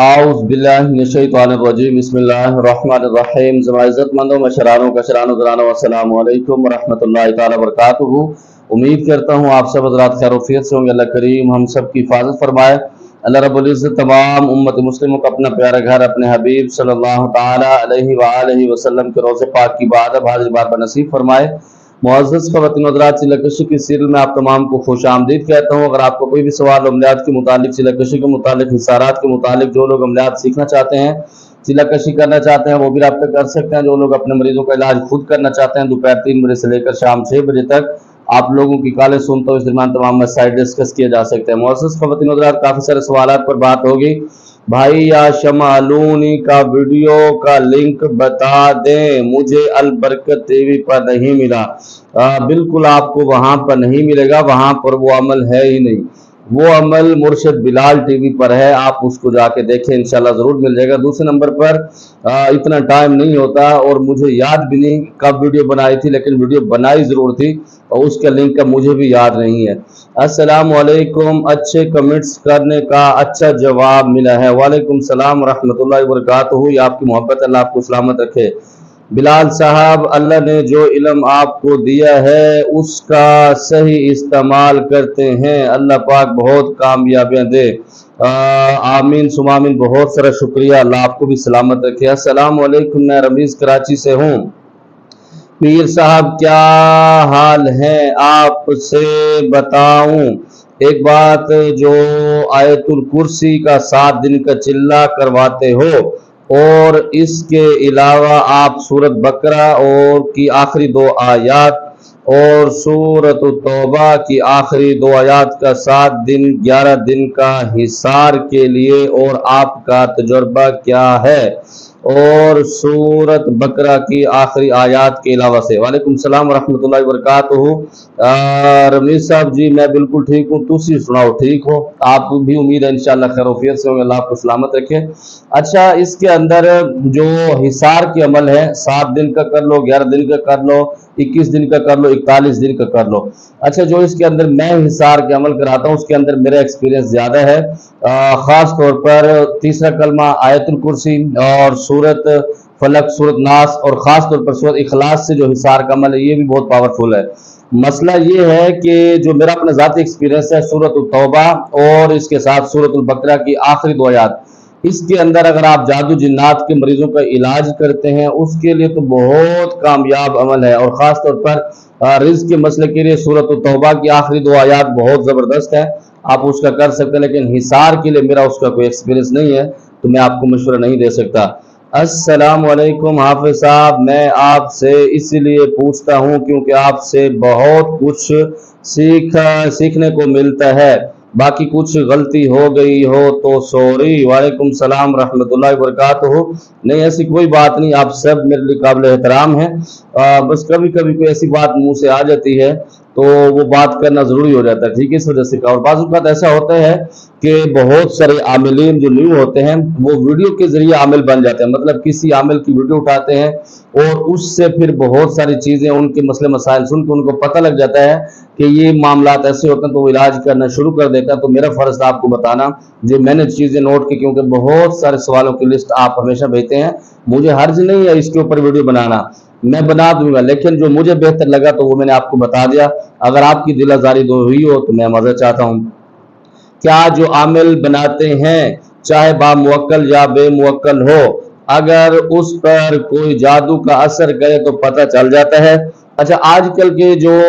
आउज़ बिल्लाहि मिनश्शैतानिर्रजीम बिस्मिल्लाहिर्रहमानिर्रहीम। इज़्ज़तमंदों मशरानों कशरानों ज़रानों अस्सलामु अलैकुम रहमतुल्लाहि ताला बरकातुहू। उम्मीद करता हूँ आप सब हज़रात खैर-ओ-आफ़ियत से होंगे। अल्लाह करीम हम सब की हिफाजत फरमाए। अल्लाह रब्बुल इज़्ज़त तमाम उम्मत मुस्लिमों को अपना प्यारा घर अपने हबीब सल्लल्लाहु ताला अलैहि व आलिहि वसल्लम के रोज़े पाक की इबादत हाज़िर बार नसीब फरमाए। मुअज़्ज़ज़ ख़वातीन हज़रात, सिलकशी की सीरियल में आप तमाम को खुश आमदीद कहता हूँ। अगर आपको कोई भी सवाल अमलियात के मुतालिक, सिलकशी के मुतालिक, हिसारात के मुतालिक, जो लोग अमलियात सीखना चाहते हैं, सिलकशी करना चाहते हैं, वो भी रब्ता कर सकते हैं। जो लोग अपने मरीजों का इलाज खुद करना चाहते हैं, दोपहर 3 बजे से लेकर शाम 6 बजे तक आप लोगों की कॉलें सुनता हूँ। इस दरमियान तमाम मसाइल डिस्कस किए जा सकते हैं। मुअज़्ज़ज़ ख़वातीन हज़रात, काफ़ी सारे सवालात पर बात होगी। भाई या शमालूनी का वीडियो का लिंक बता दें, मुझे अलबरकत टीवी पर नहीं मिला। बिल्कुल आपको वहां पर नहीं मिलेगा, वहां पर वो अमल है ही नहीं। वो अमल मुर्शिद बिलाल टीवी पर है, आप उसको जाके देखें, इंशाल्लाह ज़रूर मिल जाएगा। दूसरे नंबर पर इतना टाइम नहीं होता और मुझे याद भी नहीं कब वीडियो बनाई थी, लेकिन वीडियो बनाई ज़रूर थी और उसका लिंक का मुझे भी याद नहीं है। अस्सलाम वालेकुम, अच्छे कमेंट्स करने का अच्छा जवाब मिला है। वालेकुम सलाम रहमतुल्लाहि व बरकातुहू। ये आपकी मोहब्बत, अल्लाह आपको सलामत रखे। बिलाल साहब, अल्लाह ने जो इल्म आपको दिया है उसका सही इस्तेमाल करते हैं, अल्लाह पाक बहुत कामयाबियां दे। आमीन सुमामीन। बहुत सारा शुक्रिया, अल्लाह आपको भी सलामत रखे। अस्सलाम वालेकुम, मैं रमीज़ कराची से हूँ। पीर साहब क्या हाल है, आपसे बताऊं एक बात, जो आयतुल कुर्सी का 7 दिन का चिल्ला करवाते हो और इसके अलावा आप सूरत बकरा और की आखिरी 2 आयत और सूरत तौबा की आखिरी 2 आयत का 7 दिन 11 दिन का हिसार के लिए, और आपका तजुर्बा क्या है, और सूरत बकरा की आखिरी आयत के अलावा से। वालेकुम सलाम रहमतुल्लाहि व बरकातुहू। रमीज़ साहब जी, मैं बिल्कुल ठीक हूँ, तुसी सुनाओ ठीक हो? आप भी उम्मीद है इंशाल्लाह खैर-ओ-आफ़ियत से होंगे, अल्लाह आपको सलामत रखे। अच्छा, इसके अंदर जो हिसार के अमल है, 7 दिन का कर लो, 11 दिन का कर लो, 21 दिन का कर लो, 41 दिन का कर लो। अच्छा, जो इसके अंदर मैं हिसार के अमल कराता हूँ उसके अंदर मेरा एक्सपीरियंस ज़्यादा है। ख़ास तौर पर तीसरा कलमा आयतुल कुर्सी और सूरत फलक, सूरत नास और ख़ास तौर पर सूरत इखलास से जो हिसार का अमल है ये भी बहुत पावरफुल है। मसला ये है कि जो मेरा अपना ज़ाती एक्सपीरियंस है, सूरत तौबा और इसके साथ सूरत बकरा की आखिरी 2 आयत, इसके अंदर अगर आप जादू जिन्नात के मरीजों का इलाज करते हैं उसके लिए तो बहुत कामयाब अमल है। और ख़ास तौर पर रिज़्क़ के मसले के लिए सूरत तौबा की आखिरी 2 आयत बहुत ज़बरदस्त है, आप उसका कर सकते हैं। लेकिन हिसार के लिए मेरा उसका कोई एक्सपीरियंस नहीं है, तो मैं आपको मशवरा नहीं दे सकता। अस्सलाम वालेकुम हाफिज़ साहब, मैं आपसे इसलिए पूछता हूँ क्योंकि आपसे बहुत कुछ सीखने को मिलता है, बाकी कुछ गलती हो गई हो तो सॉरी। वालेकुम सलाम रहमतुल्लाहि व बरकातुहू। नहीं, ऐसी कोई बात नहीं, आप सब मेरे लिए काबिल एहतराम हैं। बस कभी कभी कोई ऐसी बात मुंह से आ जाती है तो वो बात करना ज़रूरी हो जाता है, ठीक है, इस वजह से का। और बाज़ औक़ात ऐसा होता है कि बहुत सारे आमिलीन जो न्यू होते हैं वो वीडियो के ज़रिए आमिल बन जाते हैं, मतलब किसी आमिल की वीडियो उठाते हैं और उससे फिर बहुत सारी चीज़ें, उनके मसले मसाइल सुन के उनको पता लग जाता है कि ये मामलात ऐसे होते हैं, तो वो इलाज करना शुरू कर देता है। तो मेरा फ़र्ज़ था आपको बताना जो मैंने चीज़ें नोट की, क्योंकि बहुत सारे सवालों की लिस्ट आप हमेशा भेजते हैं। मुझे हर्ज नहीं है इसके ऊपर वीडियो बनाना, मैं बना दूंगा, लेकिन जो मुझे बेहतर लगा तो वो मैंने आपको बता दिया। अगर आपकी दिल आज़ारी दो हुई हो तो मैं मदद चाहता हूँ। क्या जो आमिल बनाते हैं चाहे बामुवक्कल या बेमुवक्कल हो, अगर उस पर कोई जादू का असर करे तो पता चल जाता है? अच्छा, आजकल के जो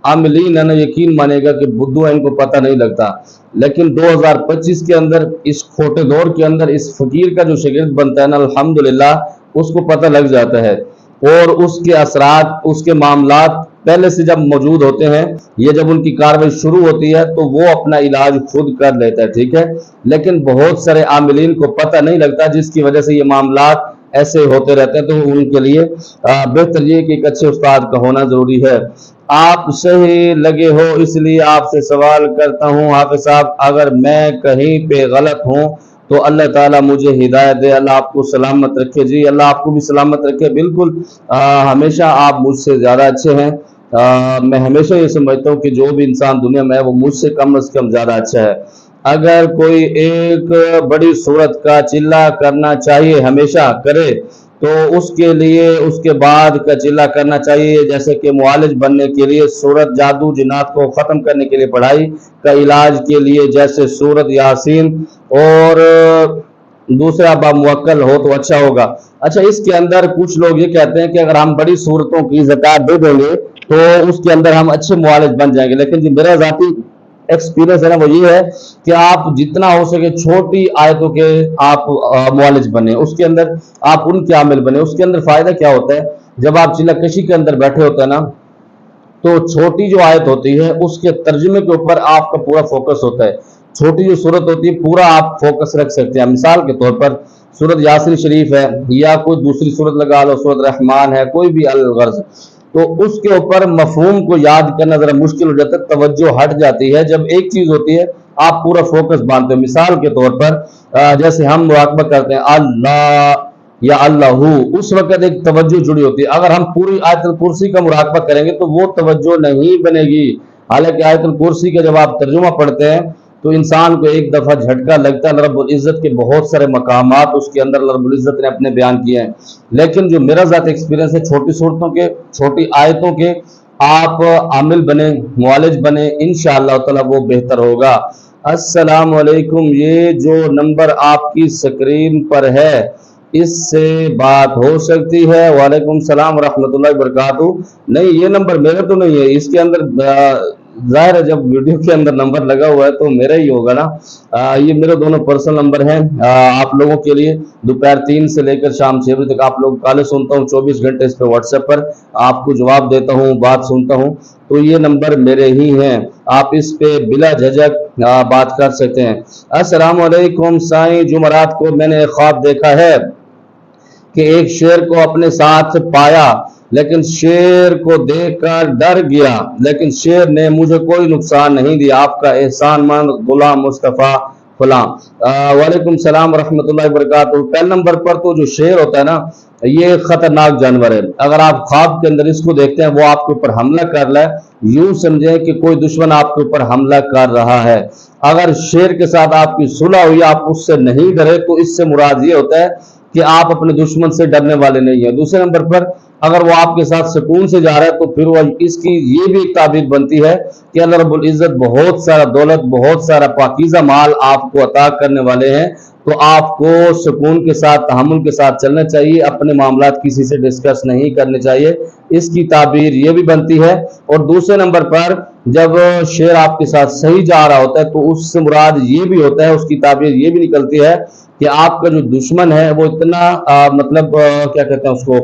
आमिलीन है ना, यकीन मानेगा कि बुद्धू है, इनको पता नहीं लगता, लेकिन 2025 के अंदर, इस खोटे दौर के अंदर, इस फकीर का जो शागिर्द बनता है ना, अल्हम्दुलिल्लाह उसको पता लग जाता है और उसके असरात, उसके मामलात पहले से जब मौजूद होते हैं, ये जब उनकी कार्रवाई शुरू होती है तो वो अपना इलाज खुद कर लेता है, ठीक है। लेकिन बहुत सारे आमिलीन को पता नहीं लगता, जिसकी वजह से ये मामलात ऐसे होते रहते हैं। तो उनके लिए बेहतर ये कि एक अच्छे उस्ताद का होना जरूरी है। आप सही लगे हो इसलिए आपसे सवाल करता हूँ हाफिज़ साहब, अगर मैं कहीं पे गलत हूँ तो अल्लाह ताला मुझे हिदायत दे, अल्लाह आपको सलामत रखे। जी, अल्लाह आपको भी सलामत रखे। बिल्कुल, हमेशा आप मुझसे ज़्यादा अच्छे हैं। मैं हमेशा ये समझता हूँ कि जो भी इंसान दुनिया में है वो मुझसे कम से कम ज़्यादा अच्छा है। اگر کوئی ایک بڑی صورت کا چلہ کرنا چاہیے ہمیشہ کرے تو اس کے لیے اس کے بعد کا چلہ کرنا چاہیے، جیسے کہ معالج بننے کے لیے سورت جادو جنات کو ختم کرنے کے لیے پڑھائی، کا علاج کے لیے جیسے سورت یاسین اور دوسرا باموکل ہو تو اچھا ہوگا۔ اچھا، اس کے اندر کچھ لوگ یہ کہتے ہیں کہ اگر ہم بڑی صورتوں کی زکوٰۃ دے دیں گے تو اس کے اندر ہم اچھے معالج بن جائیں گے، لیکن جو میرا ذاتی ایکسپیرینس ہے نا وہ یہ ہے کہ آپ جتنا ہو سکے چھوٹی آیتوں کے آپ معالج بنے، اس کے اندر آپ ان کے عامل بنے۔ اس کے اندر فائدہ کیا ہوتا ہے، جب آپ چلہ کشی کے اندر بیٹھے ہوتے ہیں نا تو چھوٹی جو آیت ہوتی ہے اس کے ترجمے کے اوپر آپ کا پورا فوکس ہوتا ہے، چھوٹی جو صورت ہوتی ہے پورا آپ فوکس رکھ سکتے ہیں۔ مثال کے طور پر سورت یاسین شریف ہے یا کوئی دوسری صورت لگا لو، سورت رحمان ہے، کوئی بھی الغرض، تو اس کے اوپر مفہوم کو یاد کرنا ذرا مشکل ہو جاتا ہے، توجہ ہٹ جاتی ہے۔ جب ایک چیز ہوتی ہے آپ پورا فوکس باندھتے ہیں، مثال کے طور پر جیسے ہم مراقبہ کرتے ہیں اللہ یا اللہ، اس وقت ایک توجہ جڑی ہوتی ہے۔ اگر ہم پوری آیت الکرسی کا مراقبہ کریں گے تو وہ توجہ نہیں بنے گی، حالانکہ آیت الکرسی کا جب آپ ترجمہ پڑھتے ہیں تو انسان کو ایک دفعہ جھٹکا لگتا ہے۔ رب العزت کے بہت سارے مقامات اس کے اندر رب العزت نے اپنے بیان کیے ہیں، لیکن جو میرا ذاتی ایکسپیرینس ہے چھوٹی صورتوں کے، چھوٹی آیتوں کے آپ عامل بنے، معالج بنے، انشاءاللہ تعالی وہ بہتر ہوگا۔ السلام علیکم، یہ جو نمبر آپ کی سکرین پر ہے اس سے بات ہو سکتی ہے؟ وعلیکم السلام ورحمۃ اللہ وبرکاتہ۔ نہیں، یہ نمبر میرا تو نہیں ہے، اس کے اندر ظاہر ہے جب ویڈیو کے اندر نمبر لگا ہوا ہے تو میرا ہی ہوگا نا۔ یہ میرے دونوں پرسنل نمبر ہیں آپ لوگوں کے لیے۔ دوپہر 3 سے لے کر شام 6 بجے تک آپ لوگ کالیں سنتا ہوں، 24 گھنٹے اس پہ واٹس ایپ پر آپ کو جواب دیتا ہوں، بات سنتا ہوں، تو یہ نمبر میرے ہی ہیں، آپ اس پہ بلا جھجک بات کر سکتے ہیں۔ السلام علیکم سائیں، جمعرات کو میں نے ایک خواب دیکھا ہے کہ ایک شیر کو اپنے ساتھ پایا، لیکن شیر کو دیکھ کر ڈر گیا، لیکن شیر نے مجھے کوئی نقصان نہیں دیا، آپ کا احسان مند غلام مصطفیٰ فلاں۔ وعلیکم السلام ورحمۃ اللہ وبرکاتہ۔ پہلے نمبر پر تو جو شیر ہوتا ہے نا یہ خطرناک جانور ہے، اگر آپ خواب کے اندر اس کو دیکھتے ہیں وہ آپ کے اوپر حملہ کر رہا ہے، یوں سمجھیں کہ کوئی دشمن آپ کے اوپر حملہ کر رہا ہے۔ اگر شیر کے ساتھ آپ کی صلح ہوئی، آپ اس سے نہیں ڈرے، تو اس سے مراد یہ ہوتا ہے کہ آپ اپنے دشمن سے ڈرنے والے نہیں ہیں۔ دوسرے نمبر پر اگر وہ آپ کے ساتھ سکون سے جا رہا ہے تو پھر وہ اس کی یہ بھی ایک تعبیر بنتی ہے کہ اللہ رب العزت بہت سارا دولت، بہت سارا پاکیزہ مال آپ کو عطا کرنے والے ہیں، تو آپ کو سکون کے ساتھ، تحمل کے ساتھ چلنا چاہیے، اپنے معاملات کسی سے ڈسکس نہیں کرنے چاہیے، اس کی تعبیر یہ بھی بنتی ہے۔ اور دوسرے نمبر پر جب شیر آپ کے ساتھ صحیح جا رہا ہوتا ہے تو اس سے مراد یہ بھی ہوتا ہے، اس کی تعبیر یہ بھی نکلتی ہے کہ آپ کا جو دشمن ہے وہ اتنا مطلب کیا کہتے ہیں اس کو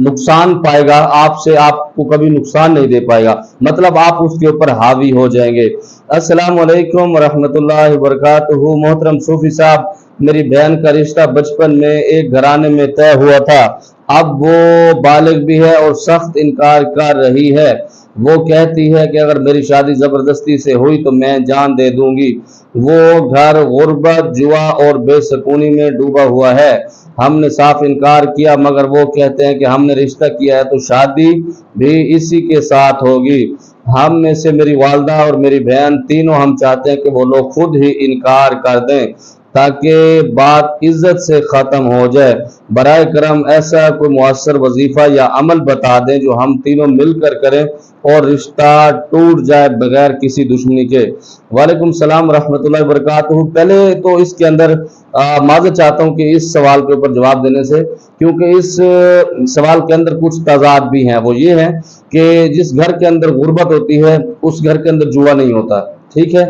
نقصان پائے گا آپ سے، آپ کو کبھی نقصان نہیں دے پائے گا، مطلب آپ اس کے اوپر حاوی ہو جائیں گے۔ السلام علیکم ورحمۃ اللہ وبرکاتہ۔ محترم صوفی صاحب، میری بہن کا رشتہ بچپن میں ایک گھرانے میں طے ہوا تھا، اب وہ بالغ بھی ہے اور سخت انکار کر رہی ہے، وہ کہتی ہے کہ اگر میری شادی زبردستی سے ہوئی تو میں جان دے دوں گی۔ وہ گھر غربت، جوا اور بے سکونی میں ڈوبا ہوا ہے، ہم نے صاف انکار کیا مگر وہ کہتے ہیں کہ ہم نے رشتہ کیا ہے تو شادی بھی اسی کے ساتھ ہوگی۔ ہم میں سے میری والدہ اور میری بہن تینوں ہم چاہتے ہیں کہ وہ لوگ خود ہی انکار کر دیں تاکہ بات عزت سے ختم ہو جائے، برائے کرم ایسا کوئی مؤثر وظیفہ یا عمل بتا دیں جو ہم تینوں مل کر کریں اور رشتہ ٹوٹ جائے بغیر کسی دشمنی کے۔ وعلیکم السلام ورحمۃ اللہ وبرکاتہ۔ پہلے تو اس کے اندر معذرت چاہتا ہوں کہ اس سوال کے اوپر جواب دینے سے، کیونکہ اس سوال کے اندر کچھ تضاد بھی ہیں، وہ یہ ہے کہ جس گھر کے اندر غربت ہوتی ہے اس گھر کے اندر جوا نہیں ہوتا، ٹھیک ہے،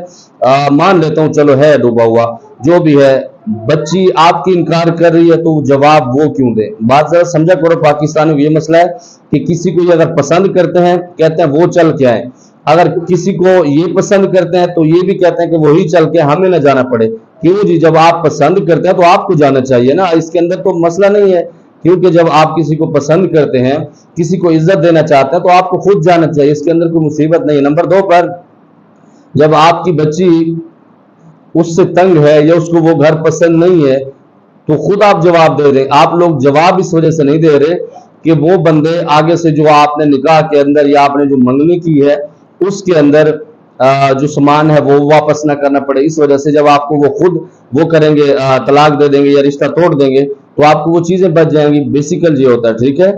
مان لیتا ہوں چلو ہے ڈوبا ہوا، جو بھی ہے، بچی آپ کی انکار کر رہی ہے تو جواب وہ کیوں دے؟ بات ذرا سمجھا کرو، پاکستان میں یہ مسئلہ ہے کہ کسی کو اگر پسند کرتے ہیں کہتے ہیں وہ چل کے آئے، اگر کسی کو یہ پسند کرتے ہیں تو یہ بھی کہتے ہیں کہ وہی چل کے ہمیں نہ جانا پڑے۔ کیوں جی، جب آپ پسند کرتے ہیں تو آپ کو جانا چاہیے نا، اس کے اندر تو مسئلہ نہیں ہے، کیونکہ جب آپ کسی کو پسند کرتے ہیں، کسی کو عزت دینا چاہتے ہیں تو آپ کو خود جانا چاہیے، اس کے اندر کوئی مصیبت نہیں ہے۔ نمبر 2 پر جب آپ کی بچی اس سے تنگ ہے یا اس کو وہ گھر پسند نہیں ہے تو خود آپ جواب دے رہے ہیں، آپ لوگ جواب اس وجہ سے نہیں دے رہے کہ وہ بندے آگے سے جو آپ نے نکاح کے اندر یا آپ نے جو منگنی کی ہے اس کے اندر जो सामान है वो वापस ना करना पड़े। इस वजह से जब आपको वो खुद वो करेंगे, तलाक दे देंगे या रिश्ता तोड़ देंगे, तो आपको वो चीजें बच जाएंगी। बेसिकल ये होता है, ठीक है।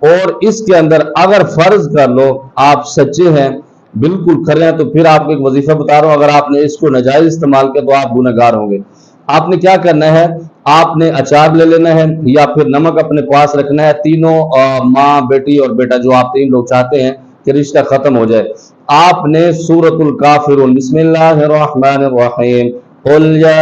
और इसके अंदर अगर फर्ज कर लो आप सच्चे हैं, बिल्कुल खरे हैं, तो फिर आपको एक वजीफा बता रहा हूं, अगर आपने इसको नाजायज इस्तेमाल किया तो आप गुनहगार होंगे। आपने क्या करना है, आपने अचार ले लेना है या फिर नमक अपने पास रखना है। तीनों माँ, बेटी और बेटा, जो आप 3 लोग चाहते हैं कि रिश्ता खत्म हो जाए, आपने सूरतुल काफिरून, बिस्मिल्लाहिर्रहमानिर्रहीम, कुल या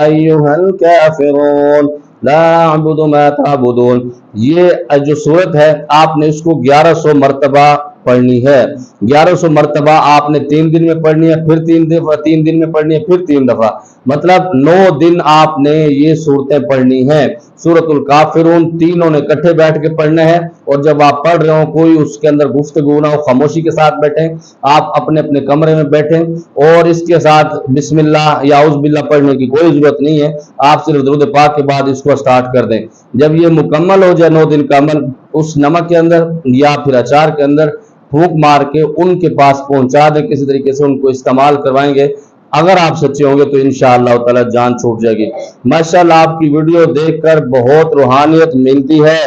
अय्युहल काफिरून ला अअबुदु मा तअबुदून, ये जो सूरत है आपने इसको 1100 मरतबा पढ़नी है। 1100 मरतबा आपने 3 दिन में पढ़नी है, फिर 3 दिन में पढ़नी है, फिर 3 दफा, मतलब 9 दिन आपने ये सूरतें पढ़नी है। सूरतुल काफिरून तीनों ने इकट्ठे बैठ के पढ़ना है। और जब आप पढ़ रहे हो, कोई उसके अंदर गुफ्तगू ना हो, खामोशी के साथ बैठें, आप अपने अपने कमरे में बैठें और इसके साथ बिस्मिल्लाह या औज़ बिल्लाह पढ़ने की कोई जरूरत नहीं है। आप सिर्फ दुरूद पाक के बाद इसको स्टार्ट कर दें। जब ये मुकम्मल हो जाए 9 दिन का अमल, उस नमक के अंदर या फिर अचार के अंदर फूंक मार के उनके पास पहुंचा दें, किसी तरीके से उनको इस्तेमाल करवाएंगे। अगर आप सच्चे होंगे तो इंशाअल्लाह ताला जान छूट जाएगी। माशाअल्लाह आपकी वीडियो देखकर बहुत रूहानियत मिलती है,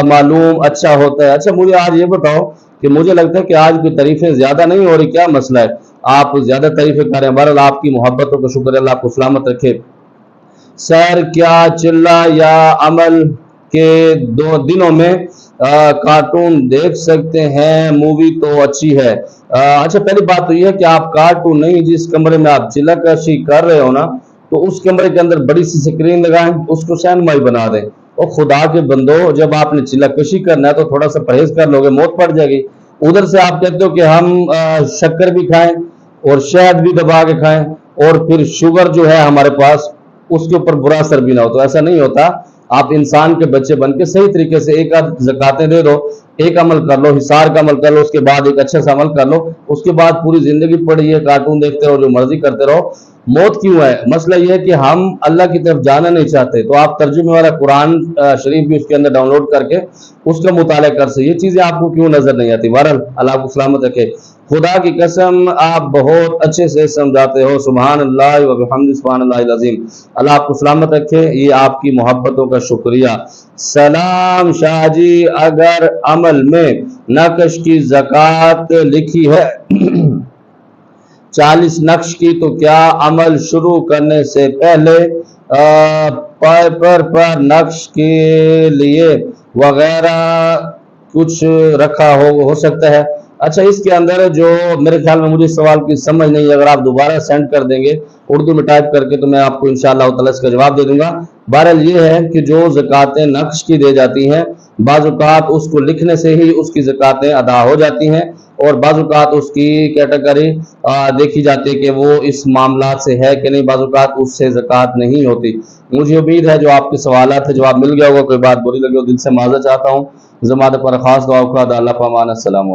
मालूम अच्छा होता है। अच्छा, मुझे आज ये बताओ कि मुझे लगता है कि आज की तारीफें ज्यादा नहीं हो रही, क्या मसला है? आप ज्यादा तारीफें कर रहे हैं। बहरहाल आपकी मोहब्बतों का शुक्र है, अल्लाह आपको सलामत रखे। सर, क्या चिल्ला या अमल के 2 दिनों में कार्टून देख सकते हैं? मूवी तो अच्छी है। अच्छा, पहली बात तो यह है कि आप कार्टून नहीं, जिस कमरे में आप चिल्लाकशी कर रहे हो ना, तो उस कमरे के अंदर बड़ी सी स्क्रीन लगाएं, उसको शहनमाई बना दें। और खुदा के बंदो, जब आपने चिल्लाकशी करना है तो थोड़ा सा परहेज कर लोगे, मौत पड़ जाएगी। उधर से आप कहते हो कि हम शक्कर भी खाएं और शहद भी दबा के खाएं और फिर शुगर जो है हमारे पास उसके ऊपर बुरा असर भी ना हो, तो ऐसा नहीं होता। आप इंसान के बच्चे बन के सही तरीके से एक आध ज़कातें दे दो, एक अमल कर लो, हिसार का अमल कर लो, उसके बाद एक अच्छा सा अमल कर लो, उसके बाद पूरी जिंदगी पड़ी है कार्टून देखते रहो, जो मर्जी करते रहो। मौत क्यों है? मसला यह है कि हम अल्लाह की तरफ जाना नहीं चाहते। तो आप तर्जुमे वाला कुरान शरीफ भी उसके अंदर डाउनलोड करके उसका मुताला कर सकते। ये चीजें आपको क्यों नजर नहीं आती? बहरहाल अल्लाह को सलामत रखे। खुदा की कसम आप बहुत अच्छे से समझाते हो, सुभान अल्लाह व बिहम्दिही सुभान अल्लाहिल अज़ीम। अल्लाह आपको सलामत रखे, ये आपकी मोहब्बतों का शुक्रिया। सलाम शाह जी, अगर अमल में नक्श की ज़कात लिखी है 40 नक्श की, तो क्या अमल शुरू करने से पहले पेपर पर नक्श के लिए वगैरह कुछ रखा हो सकता है? अच्छा, इसके अंदर जो मेरे ख्याल में मुझे सवाल की समझ नहीं है, अगर आप दोबारा सेंड कर देंगे उर्दू में टाइप करके तो मैं आपको इंशाअल्लाह ताला इसका जवाब दे दूंगा। बहरहाल ये है कि जो ज़कातें नक्श की दे जाती हैं, बाज़ औक़ात उसको लिखने से ही उसकी ज़कातें अदा हो जाती हैं और बाज़ औक़ात उसकी कैटेगरी देखी जाती है कि वो इस मामला से है कि नहीं, बाज़ औक़ात उससे ज़कात नहीं होती। मुझे उम्मीद है जो आपके सवालात है जवाब मिल गया होगा। कोई बात बुरी लगी हो दिल से माज़रत चाहता हूँ। ज़मात पर ख़ास दुआ का अल्लाह पामान। अस्सलाम।